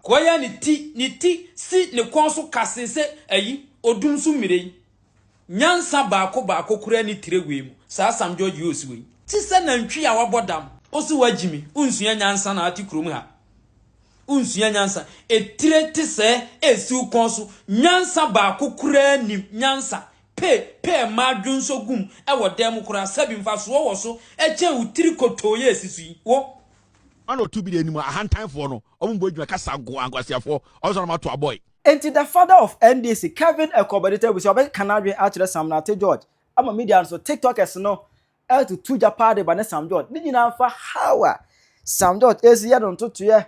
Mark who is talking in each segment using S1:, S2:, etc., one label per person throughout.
S1: Kwaya ni ti si ne konso kasese ayi odum so mirei. Nyansa baako kura ni tirewe mu. Sa Sam George Yosiwe. Ti se nantwi a wabodam. Osi wagimi. Unsua nyansa na ati kurom ha. Unsua nyansa. Etire ti se esi konso. Nyansa baako kura ni nyansa. Pe madwun so gum. E wo dem kura sabi mfaso wo so. Eche utiri kotoye esisi. Wo
S2: ano to be the anymore a hand time for no boy kasa angwasia for also na to a boy.
S3: Enti the father of NDC Kevin accommodated with your Canadian actor Sam George. I'm a media so TikTokers no to tuja party by Sam George. Did you know for how Sam George is here on to ye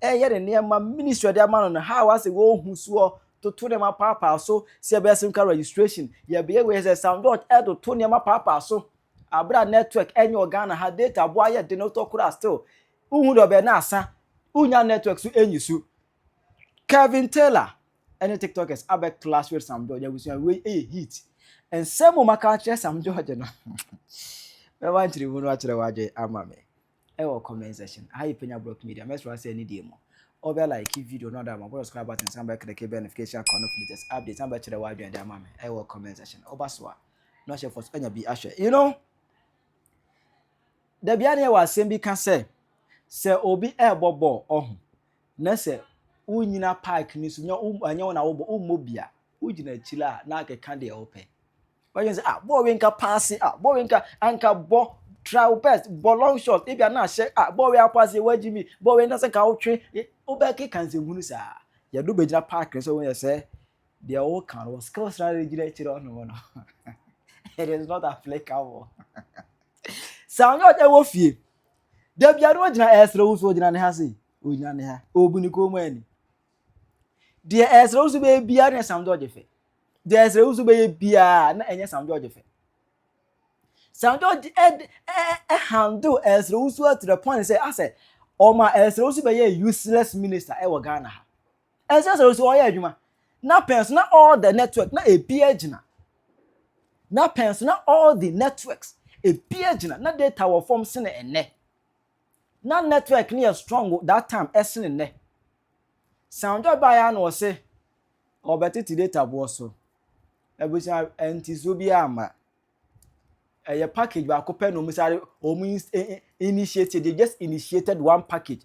S3: the near my ministry there man on how I say go who swore to them papa so see best registration. Yeah be we say Sam George to them papa so abra network any organ had data boy ya no talk still. Who do be na asa unya network so enyisu Kevin Taylor any TikTokers abe clash with Sam George we say we hit and some maka chere Sam George no me wan chiri wonu a chere waje amame e wo comment section how Penya Block Media mess wa say any dey mo obe like video no that mo subscribe button somebody click notification latest update somebody chere waje and amame e wo comment section obaso no share for anya bi ahwe you know the biane wa sem bi kan se obi ebobo ohun na se unyina park ni so anya wona wo ummobia ugina chila na akeka de ope why say bo we nka pass bo we nka anka bo try best bo long shot e bia na hye bo we pass wagimi bo we na se ka wotwe obeke kan se hunu sa ya do begina park so when you say they all can was skills na regina chira no it is not applicable sound not e wo fie da biaro ogina esre wo so ogina ne ha sei ogina ne ha obuni ko mu ani de esre wo so be bia ne Sam George fe de esre wo so be bia na enye Sam George fe Sam George handle esre wo so to the point say ase o ma esre wo so be useless minister e wo Ghana ha esre wo so o ya adwuma na pens na all the network na e bia gina na pens na all the networks e bia gina na data wo form se na enne na network near strong that time esne ne Sam George buy na say obetiti data bo so ebucha entizo bi ama a package ba ko pe no musare initiated they just initiated one package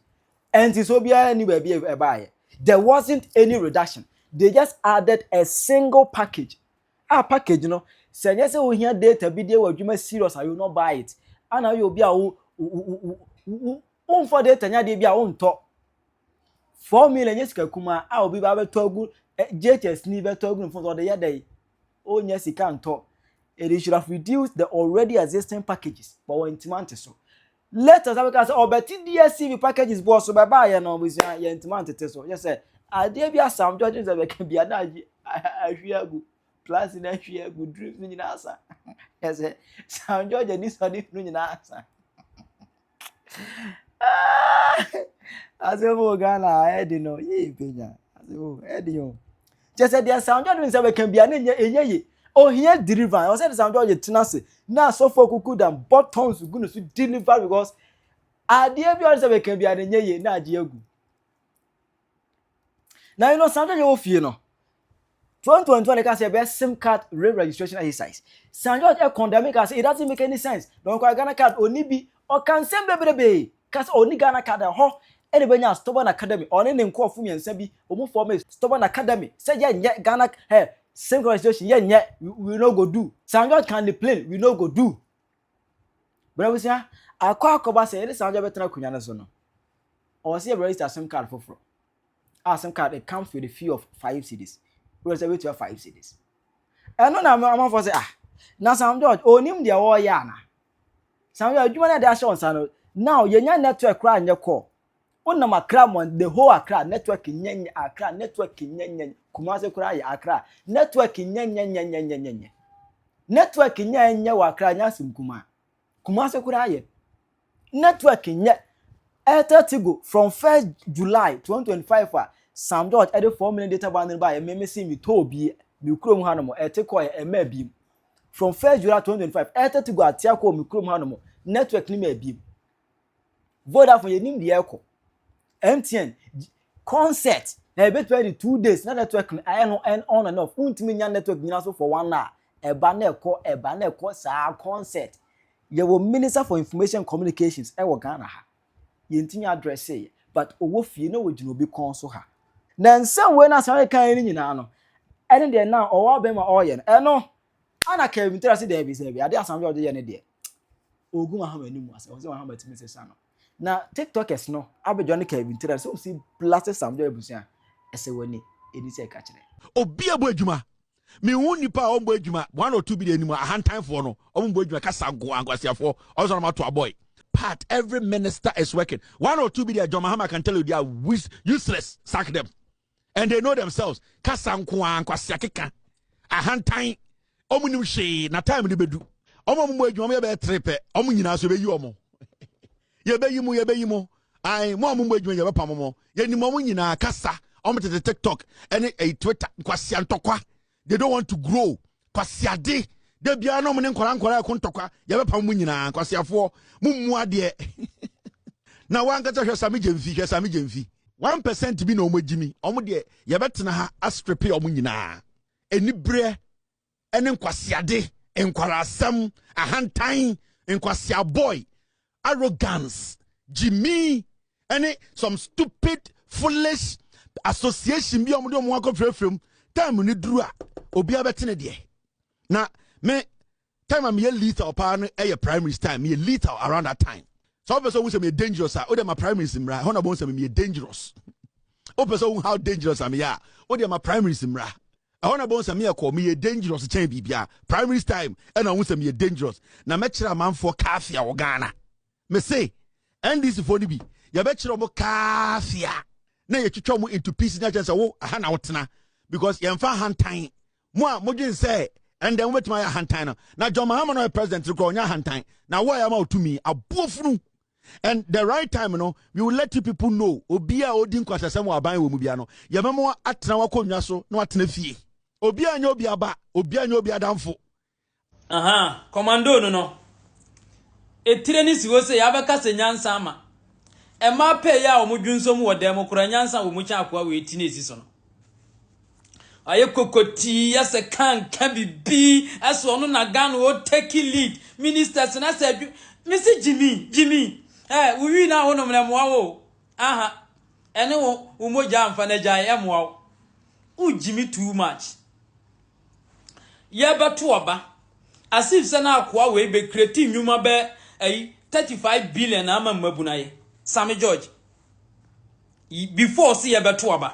S3: entizo bi any ba bi buy there wasn't any reduction they just added a single package package no senye se ohia data bi dey wadwuma serious I will not buy it ana you bi a for data nya de bia wonto 4 million yesika kuma obi ba beto agu JTS ni beto agu for the year onya sika nto it should have reduced the already existing packages but when intimate so let us have say obeti DSCV packages boss so baba ya no busia ya intimate so yes say ade bia Sam George ze be ka bia na ahwe agu plus na ahwe agu dream ni na asa yes Sam George ni so ni nyina asa Azebo Ghana edi no ye penya azebo edi yo just say Sam George say we can be an enye oh here deliver I say Sam George tenase na so for kuku dan buttons gunu so deliver because ade bi say we can be an enye na age agu now you know Sam George wo fie no 2020 can say best SIM card registration exercise Sam George condemn can say it doesn't make any sense don't kwa Ghana card oni bi o can send bebrebe cause oni Ghana card ho anybody stubborn academy on any nko fu miensa bi omu form stubborn academy say ye Ghana same registration ye we no go do Sam George can the plane we no go do but we say akwa say any Sam George betra kunya na so no or say register SIM card for SIM card it comes with a fee of 5 cedis we say we to 5 cedis and no na for say na Sam George onim de wo ya na Sam George adwuma na de assurance no now yenya network cry nye call onam Accra mon the whole Accra network nyenye Accra network nyenye Kumase kura ya Accra network nyenye network nyenye wa Accra nyasim Kumase kura ya network nye Tigo from 1st July 2025 Sam George added 4 million data bundle by MMC mi tobi mi krom hanomo etiko e mabim from 1st July 2025 Tigo atiako mi krom hanomo network ni mabim Vodafone yenim de eko MTN concert na ebe 2 days na network I no and on and off untimi nya network nyina so for 1 hour eba na ekọ saa concert ye wo minister for information communications e wo Ghana ha ye ntimi address e but owo fie na wo gina obi kon so ha na nsem we na sa kan ni nyina no ene de na owo be ma oye no eno ana ka evintere se de bi se bi ade asam je ye ne de ogun ahama ni mu ase o se ahama timi se sa no na tiktokers no abejo ne ka evintere so si blast sam je ebusia ese woni eni se ka kire
S2: obi abo adwuma me hu nipa o mbo adwuma 1 or 2 bi animu ahantan for no o mbo adwuma kasa go ankwasiafo o so na mato aboy part every minister is working 1 or 2 bi John Mahama can tell you they are useless, sack them, and they know themselves kasa nko ankwasiakeka ahantan omunim hwe na time ni bedu omo mbo adwuma be trepe omo nyina so be yi omo ye be yi mu ai mo mbo adwuma ye be pamomo ye ni mo nyina kasa omo tete TikTok and a Twitter kwasi antokwa. They don't want to grow. Kwasiade de bia no mne nkora ekontokwa ye be pam mu nyina kwasiafo mummu ade na wankata hwe sami gemfi 1% bi na omagimi omo de ye betena ha astripe omo nyina enibre ene nkwasiade enkwara asam ahantan nkwasia boy arrogance Jimmy ene some stupid foolish association bi omo de omo akofrefrem time ni duru a obi abetene de na me time am ye lethal pa no e primaries time me lethal around that time so person who say me dangerous o de my primaries mra ho na bon say me dangerous o person how dangerous am ya o de my primaries mra ho na bon say me call me dangerous chain bibia primaries time and I say me dangerous na me kira manfo kafia wo Ghana me say NDC for ni bi ya be kira mo kafia na ye twitwa mo into pieces na chance wo aha na wotena because yemfa hantan mo a modwen say and then wait my hantan na John Mahama no president ko nya hantan na wo ya ma otumi abofunu and the right time no we will let you people know obi a odin kwasasem aban wo mu bia no yememo atena wakonwa so na watena fie obi anya obi aba obi anya obi adamfo
S1: aha commando no etire ni siwo se ya beka se nyansa ama e ma pe ya omudwunsom wo dem kura nyansa wo mu kya akwa we eti na esi so no aye kokoti ya se kan bibi aso no na Ghana o take lead ministers na se Mr. Jimmy we na wono mlemwa wo aha ene wo umoja amfa na gya ye mwa wo Jimmy too much ye beto oba asif se na akwa we be create nyuma be 35 billion na ama mabuna ye Sammy George before see ye beto oba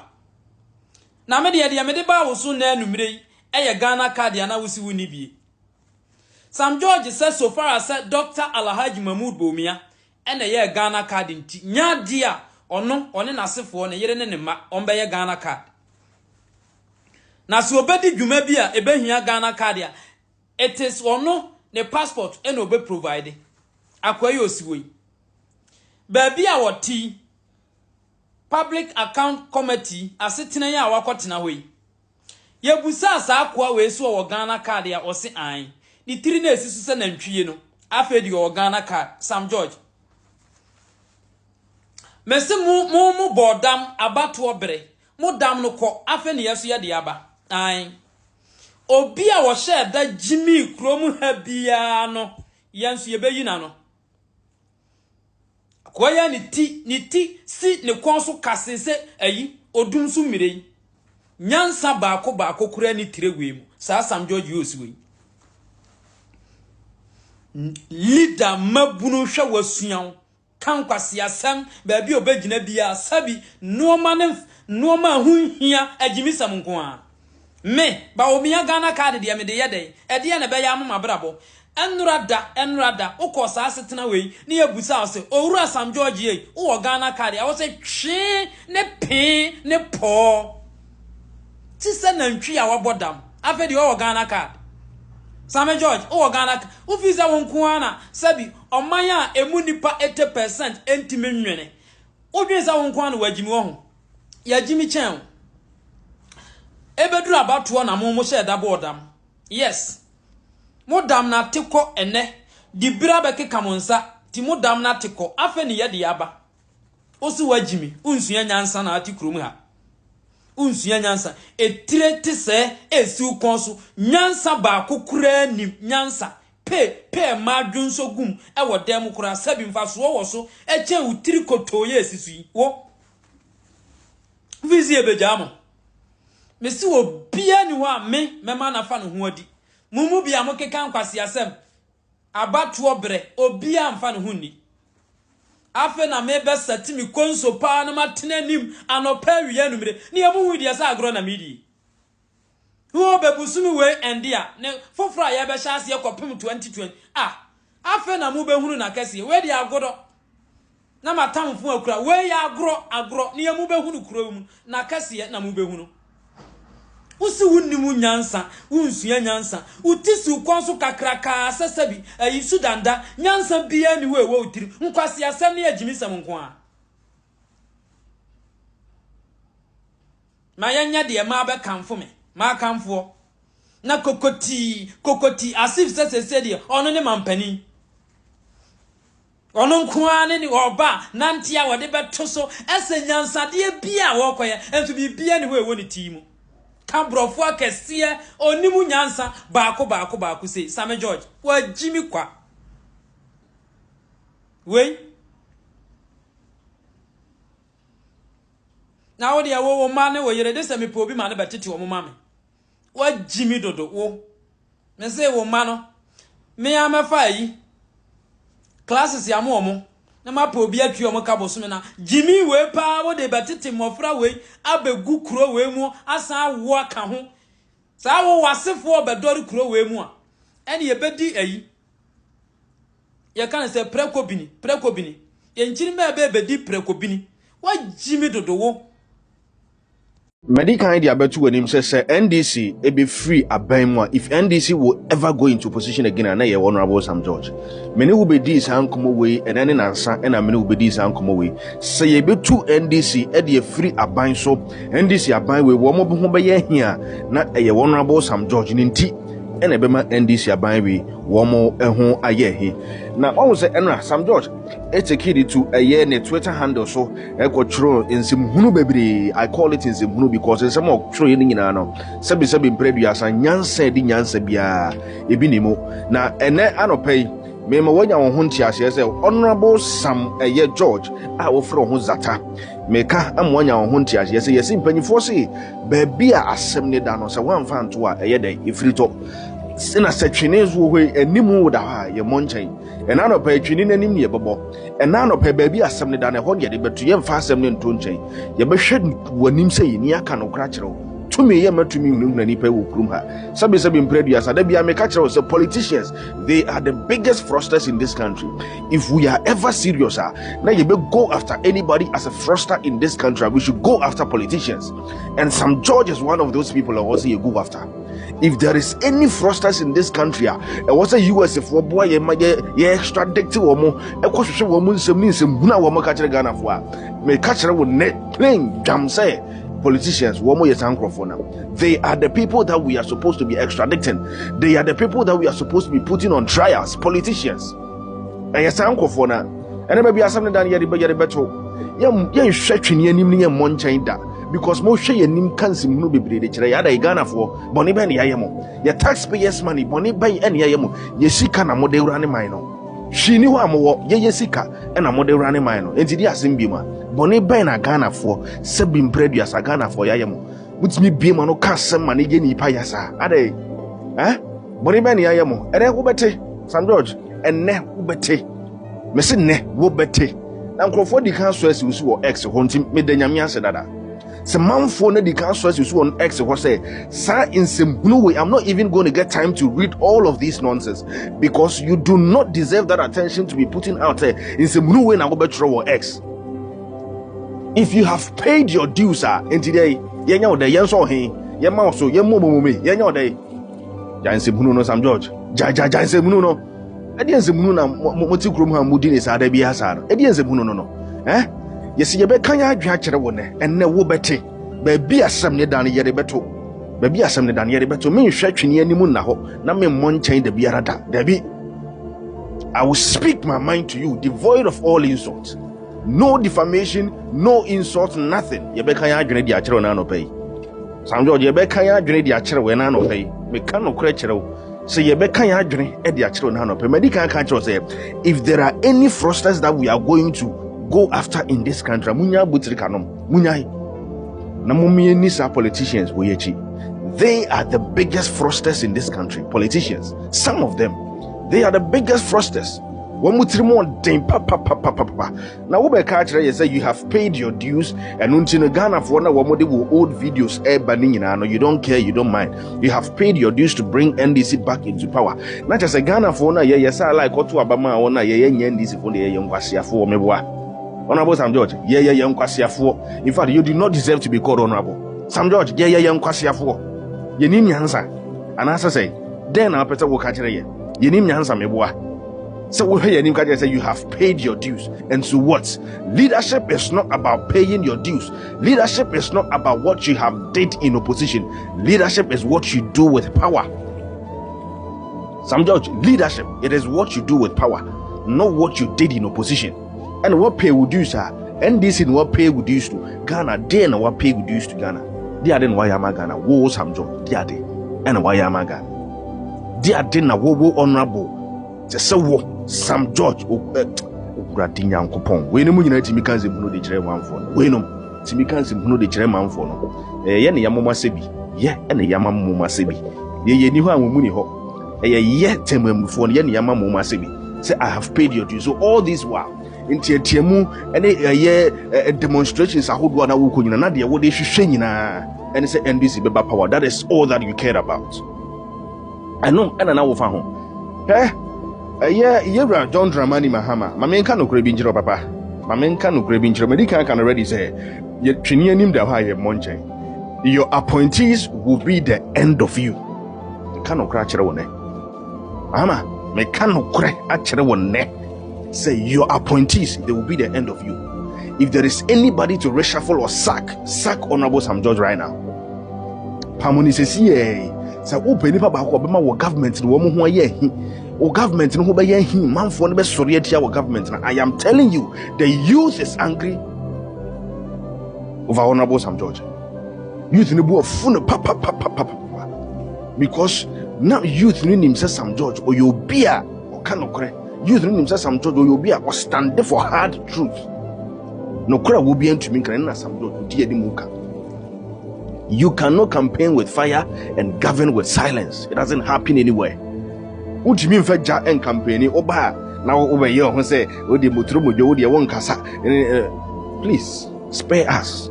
S1: na me de ba wo so na anumre eye Ghana card ya na wosi woni bie Sam George said so far as Dr. Alhaji Mahmoud Bawumia ene ye Ghana card nti nya dia ono one nasefo ne yere ne ma ombe ye Ghana card na so obedi dwuma bi a ebehia Ghana card ya it is ono ne passport ene obe provide akwaye osiwoi ba bi a woti Public Account Committee asetena ya wakotena hoyi yebusa sa akwa we so wo Ghana card ya osi an ni tiri na esisu se nantwie no afedi wo Ghana card Sam George mese mu bodam abato obere mu dam no ko afe ne yeso ye de aba an obi a wo share da Jimmy krom ha bia no yenso ye beyi na no kwaya ni ti si ne konso kasese ayi odum su mirei nyansa baako kura ni tirewe mu sa Sam George yosiwe leader mabunu hwa wasuan kan kwase asam ba bi obegina bia sabi noma hunhia agimisam nko a me ba omia Ghana card de me de yede e de na be ya mama brabo enrada ukosa asetena we ni ebusa ose owura Sam George ye wo Ghana card a wo se twe ne pe ne po ti se nantwi a wabodam afedi wo Ghana card Sam George wo Ghana ofisa wonko ana sabi oman a emu nipa 80% entime nwene odwensa wonko ana wagimi wo ho ya jimi chen ebeduru abato na mo she da bodam yes modam na tiko ene di bira be keka monsa ti modam na tiko afa ni ye de aba osi wajimi unsua nyansa na ati kurom ha unsua nyansa etire te se esi ukonso nyansa ba kokura nim nyansa pe madwun so gum e wo dem kura sabi mfaso wo so eche utiri kotoye esisu wo vizie bejamo mesi wo bia ni ho a mema na fa no ho adi mumu bia mo kekan kwase asem abatu obre obia mfa no ho ni afe na mebe satimi konso pa na matena nim anopa wiye numre ne emu hu dia sa agro na medi wo bebusumi we endia ne fofra ya be chance ekopem 2020 afe na mu be hunu na kase we dia agodo na matamfu akura we ya agro ne emu be hunu kuro mu na kase na mu be hunu usi wunnimu nyansa unsua nyansa utisi ukwanso kakraka sasabi ayi sudanda nyansa bia ni we utiri nkwasi asem ne agimisam nko a ma yanya de ma be kanfo me ma kanfo na kokoti asif sese de ono ne mampani ono nko a ne oba nantia wode betoso ese nyansa de bia wo koye enso bia ni we ni timu Kambrofo akese onimu nyansa baako say Same George wa Jimmy kwa we na wo de wo ma ne wo yere de se me po bi ma ne betete wo ma me wa Jimmy dodo wo me say wo ma no me amafa yi classes ya mo na ma po bi atwi o kabo so me na Jimmy we pa wo de betete mofra we abegu kuro we mu asa wo aka ho sa wo wasefo obedori kuro we mu a ene ye bedi ayi ye kan se prekobini ye nchiri me be bedi prekobini wa Jimmy dodo wo
S4: Medical idea betu when him says NDC it be free abaimwa if NDC will ever go into position again and na honorable Sam George. Many will be this ankomo way and then answer and many will be this ankomo way. Say ye be two NDC e dey free abain so NDC abain we wo mo be ho be here na honorable Sam George ninti and ebema NDC abain we wo mo ho aye he. Na one say enra Sam George it's a kid to a year ne Twitter handle so ekotro insimhunu bebre I call it insimhunu because some of tro yin nyina no sebi mpredu asa nyansa di nyansa bia ebi nimo na ene anopai me ma wanya wo ho ntiase se honorable Sam George a wo fro ho zata meka amwanya wo ho ntiase se yesi mpanyifo se baabi a asem ne da no se wanfa nto a eye den ifrito sina setwene zo hwe animu da ha ye monchen ena no pa twini nanim ne bebo ena no pa baabi asem ne da ne ho ye de betu ye mfa asem ne nto nchen ye behwe wanim se ni aka no kra kire tumi ye matumi hunhuna nipa wo krum ha sabi mpredu asa da bia me ka kire say politicians they are the biggest fraudsters in this country. If we are ever serious now you be go after anybody as a fraudster in this country, we should go after politicians, and Sam George is one of those people that also you go after. If there is any fraudsters in this country, it was a US if one boy ye extradict womo e kwhwehwe womo nsem huna womo ka kire Ghana fo a me ka kire wo net plain jam say politicians womo yes ankrofo now. They are the people that we are supposed to be extraditing. They are the people that we are supposed to be putting on trials. Politicians and yes ankrofo na and maybe asem dan yede beto ye hwetwene anim ne ye monchen da because mo hwe yanim kansim no bebre de kire ya da Ghana fo boni ben ya yemo ye taxpayers money boni ben en ya yemo ye sika na mo de wura ne man no hwini ho amwo ye sika e na mo de wura ne man no enti di asem bi ma boni ben na Ghana fo sebi mpredu asa Ghana fo ya yemo mutimi bi ma no ka sem ma ne ye ni pa ya sa ade boni ben ya yemo ere wo bete Sam George enne wo bete mese ne wo bete na nkrofo di kan so asi wo X ho ntim me da nyame ase dada se manfo na di kan so asi wo on X ho say sa insemhunu way. I'm not even going to get time to read all of these nonsense because you do not deserve that attention to be putting out there. Insemhunu way na go betro wo X. If you have paid your dues in today yenya wo da yenso he yema so yemomomome yenya wo da ja insemhunu no Sam George ja insemhunu no edi enzemunu na moti krom ha mudi ne sada bia sa no edi enzemunu no yesi ye be kan ya adwa kire wo ne enne wo bete ba bia asem ne dan ye de beto ba bia asem ne dan ye de beto me hwe twene animu na ho na me monchen da biara da bi I will speak my mind to you devoid of all insult No defamation, no insult, nothing. Yebeka ya adwene di akyere na no pay. Sam George yebeka ya adwene di akyere we na no pay. Me ka no kra kyere wo. So yebeka ya adwene e di akyere na no pay. Medical can kyere say if there are any fraudsters that we are going to go after in this country, munya butiri kanom. Munya na mumie nisa politicians we yechi. They are the biggest fraudsters in this country. Politicians, some of them, they are the biggest fraudsters. One mutiri mo den pa. Now we catch you say you have paid your dues and until Ghana for na one will old videos banning no, you don't care, you don't mind. You have paid your dues to bring NDC back into power. Not just a Ghana for na yes I like otu abama ona NDC for the yankwasiafo meboa. Honorable Sam George, yankwasiafo. In fact, you do not deserve to be called honorable. Sam George, yankwasiafo. Yenim nyansa. And as I say, then our person will catch you. Yenim nyansa meboa. So we say you have paid your dues. And so what? Leadership is not about paying your dues. Leadership is not about what you have did in opposition. Leadership is what you do with power. Sam George, leadership, it is what you do with power, not what you did in opposition. And what pay would you, sir? And this in what pay would you to Ghana? Then what pay would you to Ghana? They are then why am I Ghana? Wo Sam George, they are they. And why am I Ghana? They are then wo honorable. Just so Sam George Ogradinya Nkopon. We no mu nyina timi kanse mu no de kire manfo no. We no timi kanse mu no de kire manfo no. Ye ne yamoma sebi. Ye ne yamama sebi. Ye ni ho anwo ni ho. Ye temamfo no ye ne yamama sebi. Say I have paid your dues. So all this while entiatiemu ene demonstrations ahodo na wo ko nyina na de wo de hwehwe nyina. And say NDC beba power. That is all that you care about. I know na wo fa ho. Yeah, John Dramani Mahama. My main can grab injiro papa. My main can grab injiro. Medical can already say, yet Trinianim da high monche. Your appointees will be the end of you. Cannot crash one. Mahama, me cannot crash one. Say your appointees, they will be the end of you. If there is anybody to reshuffle or sack Honorable Sam George right now. Pamoni says, yeah. Say, open it up about government. The woman who are or government no be him man for no be sorry at our government. I am telling you, the youth is angry over Honorable Sam George. Youth in the fun because now youth in himself Sam George or you be a or cannot correct. Youth in himself Sam George or you be a or stand for hard truth. No crowd will be into me can Sam George dear the muka. You cannot campaign with fire and govern with silence. It doesn't happen anywhere. What you mean for ja and campaigning oba now over here who say odi mutrumu jo odi won kasa. Please spare us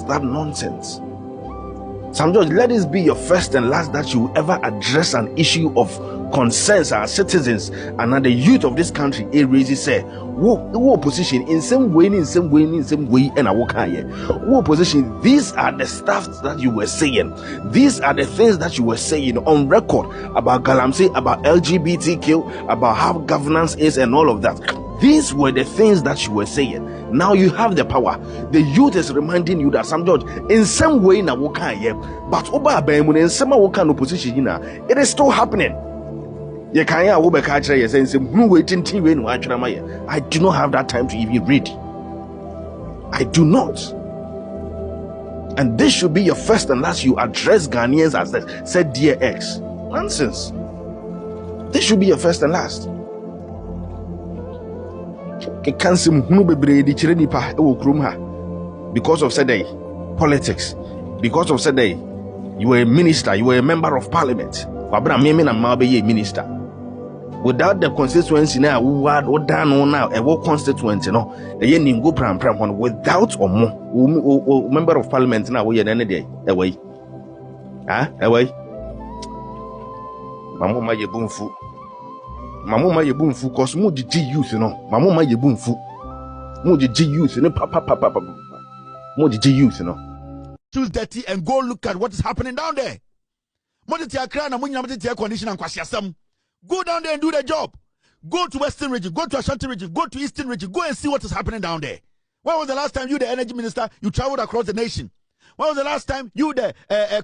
S4: that nonsense. Sam George, let this be your first and last that you ever address an issue of concerns our citizens and the youth of this country. It raises say wo opposition in some way and I walk here. Wo opposition, these are the stuff that you were saying. These are the things that you were saying on record about Galamsey, about LGBTQ, about how governance is and all of that. These were the things that you were saying. Now you have the power. The youth is reminding you that Sam George, in some way na walk here, but oba bemun in some opposition it is still happening. I do not have that time to even read. I do not. And this should be your first and last you address Ghanaians as that said dear X. Nonsense. This should be your first and last. Because of said politics, because of said you were a minister, you were a member of parliament. Minister. Without the constituency now, what done now, a war constituency, no, without or more member of parliament now, we are any day away. Away. Mamma ye boomfu. Mamma ye boomfu, cause more the G youth, you know. Mamma ye boomfu. More the G youth, you know, papa. More the G youth, you know.
S2: Choose dirty and go look at what is happening down there. Go down there and do the job. Go to Western region, go to Ashanti region, go to Eastern region, go and see what is happening down there. When was the last time you, the energy minister, you traveled across the nation? When was the last time you, the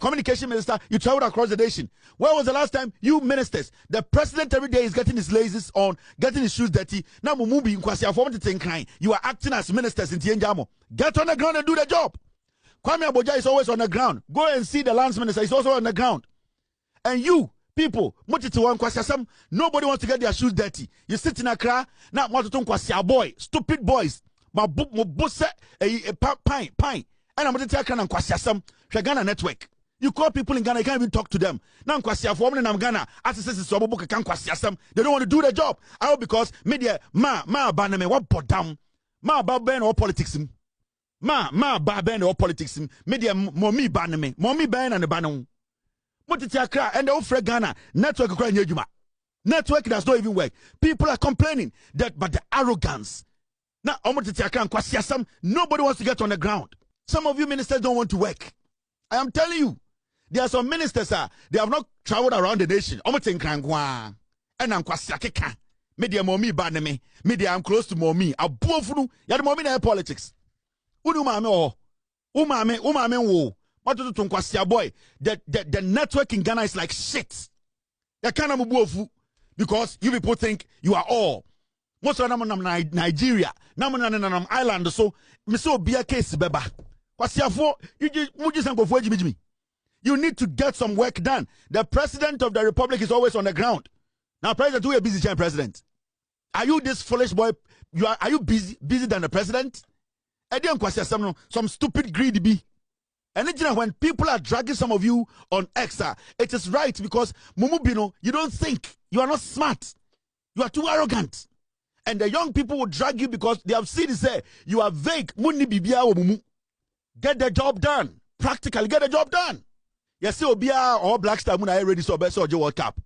S2: communication minister, you traveled across the nation? When was the last time you ministers? The president every day is getting his laces on, getting his shoes dirty. Now you are acting as ministers in Tienjamo. Get on the ground and do the job. Kwame Aboja is always on the ground. Go and see the lands minister. He's also on the ground. And you, people, nobody wants to get their shoes dirty. You sit in Accra, now boy, stupid boys. My pine. And I'm going to tell Ghana and Ghana network. You call people in Ghana, you can't even talk to them. Now I'm Ghana. They don't want to do the job. How? Because media baname what bodam. Ma ban or politics. Ma ban or politics. Media mommy baname. Mommy ban and the banon. And the old Ghana network. Network does not even work. People are complaining that, but the arrogance. Now, nobody wants to get on the ground. Some of you ministers don't want to work. I am telling you, there are some ministers, they have not traveled around the nation. And I'm media mommy baname. Media I'm close to mommy. I bofunu. Ya the mommy na politics. Umame wo. What to do boy? The network in Ghana is like shit. You can't because you people think you are all. Most of them are Nigeria. Nam island. So me so be a case beba. You need to get some work done. The president of the republic is always on the ground. Now, president, who is a busy president? Are you this foolish boy? Are you busy than the president? Some stupid greedy be. And when people are dragging some of you on X, it is right because Mumubino, you don't think. You are not smart. You are too arrogant. And the young people will drag you because they have seen it say you are vague. Get the job done. Practically get the job done. Yes, Obia or Black Star Moon are ready so best or World Cup.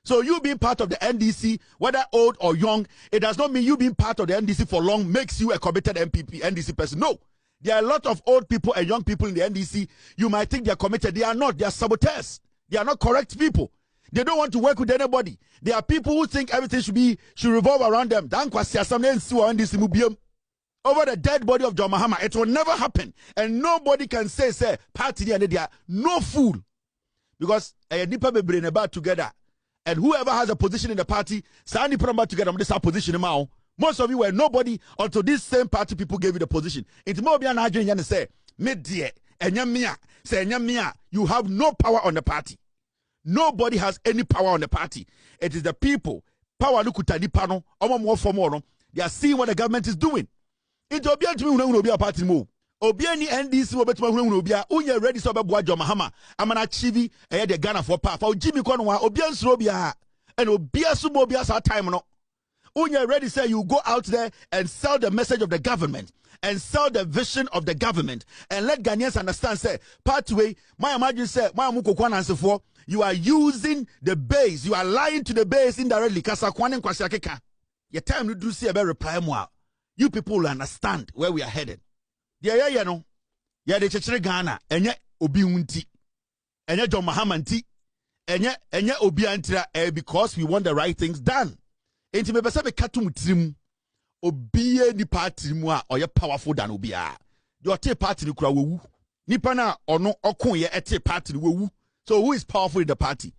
S2: So you being part of the NDC, whether old or young, it does not mean you being part of the NDC for long makes you a committed NDC person. No. There are a lot of old people and young people in the NDC. You might think they are committed. They are not. They are saboteurs. They are not correct people. They don't want to work with anybody. There are people who think everything should revolve around them. Over the dead body of John Mahama, it will never happen. And nobody can say, party and they are no fool. Because a nipa be bring about together. And whoever has a position in the party, Sani put them together, this position now. Most of you were nobody until this same party people gave you the position. It's more than I say, media, you have no power on the party. Nobody has any power on the party. It is the people. Power pano, they are seeing what the government is doing. It's obvious to me who be a party move. Obiani NDC will bet me who ready so be John Mahama. I'm an achieve the Ghana for power. For Jimmy Conwa, Obian Robia and Obia Subobia sa time no. When you're ready, say you go out there and sell the message of the government and sell the vision of the government and let Ghanaians understand, say, pathway, my imagine say, my mukokwan answer for, you are using the base, you are lying to the base indirectly. Kasa kwane kwasi akeka. Your time to do see a better reply more. You people will understand where we are headed. Yeah, no. Yeah, the church Ghana, enye obi unti, enye John Mahama nti, enye obi antira, because we want the right things done. Enti me bese be katum trim obiye ni party mu a oye powerful than obia. The ote party ni kura wewu. Nipa na ono okon ye ete party ni wewu. So who is powerful in the party?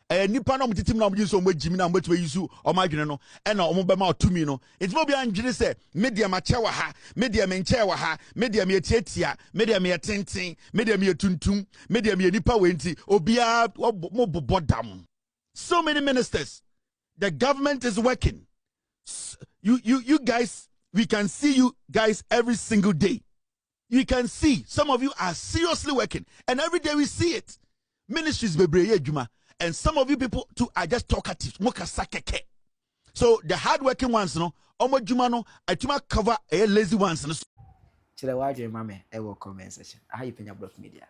S2: Nipa na omtitim na omji so omjimi na ombetu yusu omadwene no e na ombema otumi no. Enti mo bia ndwene se media ma chewa ha, media me nche wa ha, media me tietia, media me tenten, media me tuntum, media me nipa wenti obia mo bobodam. So many ministers. The government is working. You guys, we can see you guys every single day. You can see some of you are seriously working, and every day we see it. Ministries bebreye juma, and some of you people too are just talkative. So the hardworking ones, no, omo juma no, atuma cover a lazy ones.
S3: Chile waje mame, I will comment section. How you PENYAH Block Media.